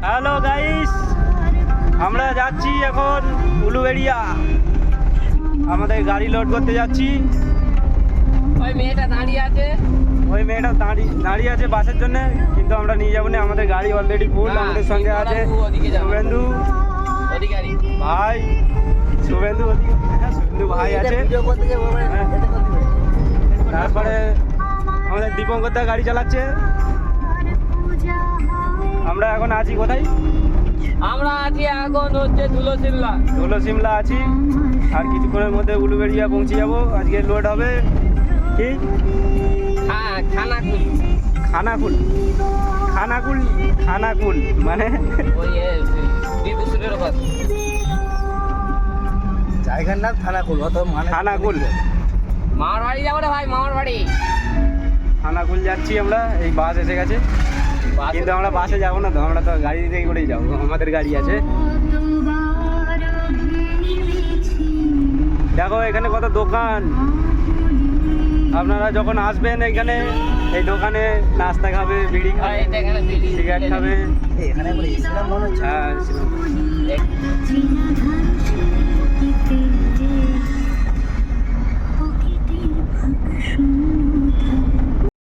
Hello guys, আমরা যাচ্ছি এখন উলুবেড়িয়া। আমাদের গাড়ি লোড করতে যাচ্ছি। ওই মেয়েটা দাঁড়িয়ে আছে, ওই মেয়েটা দাঁড়িয়ে আছে বাসের জন্য, কিন্তু আমরা নিয়ে যাবো না, আমাদের গাড়ি অলরেডি ফুল। আমাদের সঙ্গে আছে শুভেন্দু অধিকারী ভাই, শুভেন্দু ভাই আছে, তারপরে আমাদের দীপঙ্কর দা গাড়ি চালাচ্ছে। আমরা এখন আছি কোথায়? আমরা আছি এখন হচ্ছে ধুলো সিমলা আছি। আর কিছুক্ষণের মধ্যে উলুবেড়িয়া পৌঁছে যাবো। আজকে লোড হবে কি খানাকুল মানে ওই বিভূষণের ওপর জায়গার নাম থানাকুল। খানাকুল মামার বাড়ি যাবো রে ভাই, মামার বাড়ি। খানাকুল যাচ্ছি আমরা। এই বাস এসে গেছে, কিন্তু আমরা বাসে যাবো না তো, আমরা তো গাড়িতে করেই যাবো। আমাদের গাড়ি আছে। দেখো এখানে কত দোকান। আপনারা যখন আসবেন এখানে, এই দোকানে নাস্তা খাবে, বিড়ি খাবে, সিগারেট খাবে। এখানে এসেছিলাম মনে হচ্ছে। হ্যাঁ,